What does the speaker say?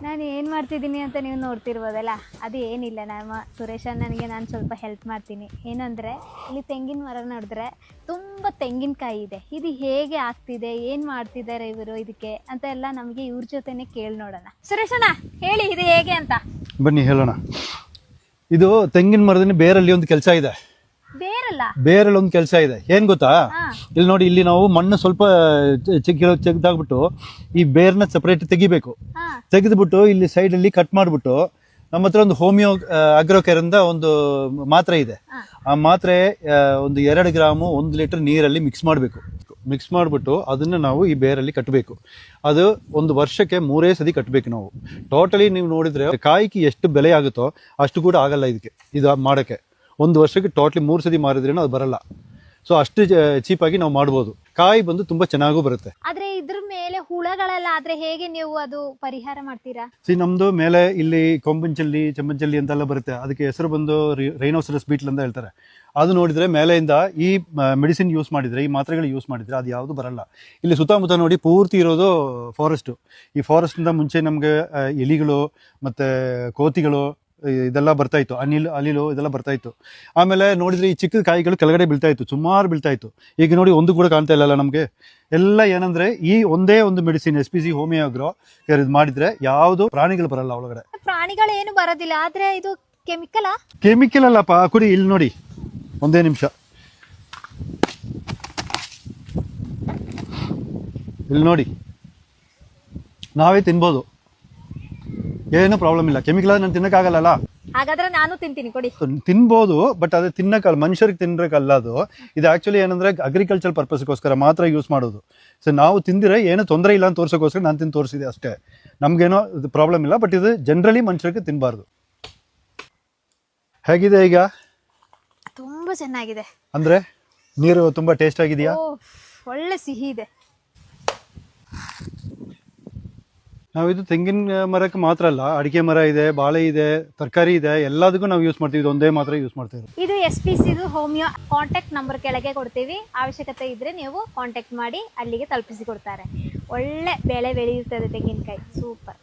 ನಾನು ಏನು ಮಾಡ್ತಿದ್ದೀನಿ ಅಂತ ನೀವು ನೋಡ್ತಿರ್ಬೋದಲ್ಲ, ಅದು ಏನಿಲ್ಲ. ನಮ್ಮ ಸುರೇಶ್ ಅಣ್ಣನಿಗೆ ನಾನು ಸ್ವಲ್ಪ ಹೆಲ್ಪ್ ಮಾಡ್ತೀನಿ. ಏನಂದರೆ ಇಲ್ಲಿ ತೆಂಗಿನ ಮರ ನೋಡಿದ್ರೆ ತುಂಬ ತೆಂಗಿನಕಾಯಿ ಇದೆ. ಇದು ಹೇಗೆ ಆಗ್ತಿದೆ, ಏನು ಮಾಡ್ತಿದ್ದಾರೆ ಇವರು ಇದಕ್ಕೆ ಅಂತ ಎಲ್ಲ ನಮಗೆ ಇವ್ರ ಜೊತೆನೇ ಕೇಳಿ ನೋಡೋಣ. ಸುರೇಶ್ ಅಣ್ಣ ಹೇಳಿ, ಇದು ಹೇಗೆ ಅಂತ. ಬನ್ನಿ ಹೇಳೋಣ. ಇದು ತೆಂಗಿನ ಮರದಲ್ಲಿ ಬೇರಲ್ಲಿ ಒಂದು ಕೆಲಸ ಇದೆ. ಬೇರಲ್ಲಿ ಒಂದು ಕೆಲಸ ಇದೆ, ಏನ್ ಗೊತ್ತಾ? ಇಲ್ಲಿ ನೋಡಿ, ಇಲ್ಲಿ ನಾವು ಮಣ್ಣು ಸ್ವಲ್ಪ ತೆಗೆದಾಗ್ಬಿಟ್ಟು ಈ ಬೇರ್ನ ಸಪರೇಟ್ ತೆಗಿಬೇಕು. ತೆಗೆದ್ಬಿಟ್ಟು ಇಲ್ಲಿ ಸೈಡ್ ಅಲ್ಲಿ ಕಟ್ ಮಾಡ್ಬಿಟ್ಟು ನಮ್ಮ ಹತ್ರ ಒಂದು ಹೋಮಿಯೋ ಅಗ್ರೋಕೇರ್ ಅಂತ ಒಂದು ಮಾತ್ರೆ ಇದೆ. ಆ ಮಾತ್ರೆ ಒಂದು 2 ಗ್ರಾಮು 1 ಲೀಟರ್ ನೀರಲ್ಲಿ ಮಿಕ್ಸ್ ಮಾಡಬೇಕು. ಮಿಕ್ಸ್ ಮಾಡಿಬಿಟ್ಟು ಅದನ್ನು ನಾವು ಈ ಬೇರಲ್ಲಿ ಕಟ್ಟಬೇಕು. ಅದು ಒಂದು ವರ್ಷಕ್ಕೆ 3 ಸತಿ ಕಟ್ಟಬೇಕು ನಾವು. ಟೋಟಲಿ ನೀವು ನೋಡಿದ್ರೆ ಕಾಯಿಗೆ ಎಷ್ಟು ಬೆಲೆ ಆಗುತ್ತೋ ಅಷ್ಟು ಕೂಡ ಆಗಲ್ಲ ಇದಕ್ಕೆ. ಇದು ಮಾಡೋಕ್ಕೆ ಒಂದು ವರ್ಷಕ್ಕೆ ಟೋಟಲಿ 3 ಸತಿ ಮಾರಿದ್ರೇನೋ ಅದು ಬರಲ್ಲ. ಸೊ ಅಷ್ಟು ಚೀಪಾಗಿ ನಾವು ಮಾಡ್ಬೋದು. ಕಾಯಿ ಬಂದು ತುಂಬಾ ಚೆನ್ನಾಗೂ ಬರುತ್ತೆ. ಆದ್ರೆ ಇದ್ರ ಮೇಲೆ ಹುಳಗಳೆಲ್ಲ ಆದ್ರೆ ಹೇಗೆ ನೀವು ಅದು ಪರಿಹಾರ ಮಾಡ್ತೀರಾ? ನಮ್ದು ಮೇಲೆ ಇಲ್ಲಿ ಕೊಂಬಂಚಲ್ಲಿ ಚೆಮ್ಮಂಚಲ್ಲಿ ಅಂತೆಲ್ಲ ಬರುತ್ತೆ. ಅದಕ್ಕೆ ಹೆಸರು ಬಂದು ರೈನೋಸರಸ್ ಬೀಟ್ಲ್ ಅಂತ ಹೇಳ್ತಾರೆ. ಅದು ನೋಡಿದ್ರೆ ಮೇಲೆಯಿಂದ ಈ ಮೆಡಿಸಿನ್ ಯೂಸ್ ಮಾಡಿದ್ರೆ, ಈ ಮಾತ್ರೆಗಳು ಯೂಸ್ ಮಾಡಿದ್ರೆ ಅದು ಯಾವುದು ಬರಲ್ಲ. ಇಲ್ಲಿ ಸುತ್ತಮುತ್ತ ನೋಡಿ ಪೂರ್ತಿ ಇರೋದು ಫಾರೆಸ್ಟ್. ಈ ಫಾರೆಸ್ಟ್ ಇಂದ ಮುಂಚೆ ನಮ್ಗೆ ಎಲಿಗಳು ಮತ್ತೆ ಕೋತಿಗಳು ಇದೆಲ್ಲ ಬರ್ತಾ ಇತ್ತು, ಅನಿಲು ಇದೆಲ್ಲ ಬರ್ತಾ ಇತ್ತು. ಆಮೇಲೆ ನೋಡಿದ್ರೆ ಈ ಚಿಕ್ಕ ಕಾಯಿಗಳು ಕೆಳಗಡೆ ಬೀಳ್ತಾ ಇತ್ತು, ಸುಮಾರು ಬೀಳ್ತಾ ಇತ್ತು. ಈಗ ನೋಡಿ ಒಂದು ಕೂಡ ಕಾಣ್ತಾ ಇಲ್ಲ ನಮ್ಗೆ. ಎಲ್ಲ ಏನಂದ್ರೆ ಈ ಒಂದೇ ಒಂದು ಮೆಡಿಸಿನ್ SPC ಹೋಮಿಯೋ ಅಗ್ರೋ ಇದು ಮಾಡಿದ್ರೆ ಯಾವುದು ಪ್ರಾಣಿಗಳು ಬರಲ್ಲ ಒಳಗಡೆ. ಪ್ರಾಣಿಗಳು ಏನು ಬರೋದಿಲ್ಲ, ಆದ್ರೆ ಇದು ಕೆಮಿಕಲ್ ಅಲ್ಲಪ್ಪ. ಕುಡಿ, ಇಲ್ಲಿ ನೋಡಿ, ಒಂದೇ ನಿಮಿಷ. ಇಲ್ಲಿ ನೋಡಿ, ನಾವೇ ತಿನ್ಬೋದು, ಏನು ಪ್ರಾಬ್ಲಮ್ ಇಲ್ಲ. ಕೆಮಿಕಲ್ ನಾನು ತಿನ್ನಕ್ಕಾಗಲ್ಲ. ಹಾಗಾದ್ರೆ ನಾನು ತಿಂತೀನಿ, ಕೊಡಿ. ತಿನ್ಬೋದು, ಬಟ್ ಅದು ತಿನ್ನಕ್ಕಲ್ಲ, ಮನುಷ್ಯರಿಗೆ ತಿನ್ನಬೇಕಲ್ಲ ಅದು. ಇದು ಆಕ್ಚುಲಿ ಏನಂದ್ರೆ ಅಗ್ರಿಕಲ್ಚರ್ ಪರ್ಪಸ್ಗೋಸ್ಕರ ಮಾತ್ರ ಯೂಸ್ ಮಾಡೋದು. ಸೊ ನಾವು ತಿಂದಿದ್ರೆ ಏನು ತೊಂದರೆ ಇಲ್ಲ ಅಂತ ತೋರ್ಸೋಕ್ಕೋಸ್ಕರ ನಾನು ತಿಂದು ತೋರಿಸಿದೆ ಅಷ್ಟೇ. ನಮ್ಗೇನೋ ಇದು ಪ್ರಾಬ್ಲಮ್ ಇಲ್ಲ, ಬಟ್ ಇದು ಜನರಲಿ ಮನುಷ್ಯರಿಗೆ ತಿನ್ನಬಾರ್ದು. ಹೇಗಿದೆ ಈಗ? ತುಂಬಾ ಚೆನ್ನಾಗಿದೆ. ಅಂದ್ರೆ ನೀರು ತುಂಬಾ ಟೇಸ್ಟ್ ಆಗಿದೆಯಾ? ಒಳ್ಳೆ ಸಿಹಿ ಇದೆ. ನಾವಿದು ತೆಂಗಿನ ಮರಕ್ಕೆ ಮಾತ್ರ ಅಲ್ಲ, ಅಡಿಕೆ ಮರ ಇದೆ, ಬಾಳೆ ಇದೆ, ತರಕಾರಿ ಇದೆ, ಎಲ್ಲದಕ್ಕೂ ನಾವು ಯೂಸ್ ಮಾಡ್ತೀವಿ. ಇದು ಒಂದೇ ಮಾತ್ರ ಯೂಸ್ ಮಾಡ್ತೀವಿ. ಇದು SPC ಹೋಮಿಯೋ ಕಾಂಟ್ಯಾಕ್ಟ್ ನಂಬರ್ ಕೆಳಗೆ ಕೊಡ್ತೀವಿ. ಅವಶ್ಯಕತೆ ಇದ್ರೆ ನೀವು ಕಾಂಟ್ಯಾಕ್ಟ್ ಮಾಡಿ, ಅಲ್ಲಿಗೆ ತಲುಪಿಸಿ ಕೊಡ್ತಾರೆ. ಒಳ್ಳೆ ಬೆಳೆ ಬೆಳೆಯುತ್ತದೆ ತೆಂಗಿನಕಾಯಿ, ಸೂಪರ್.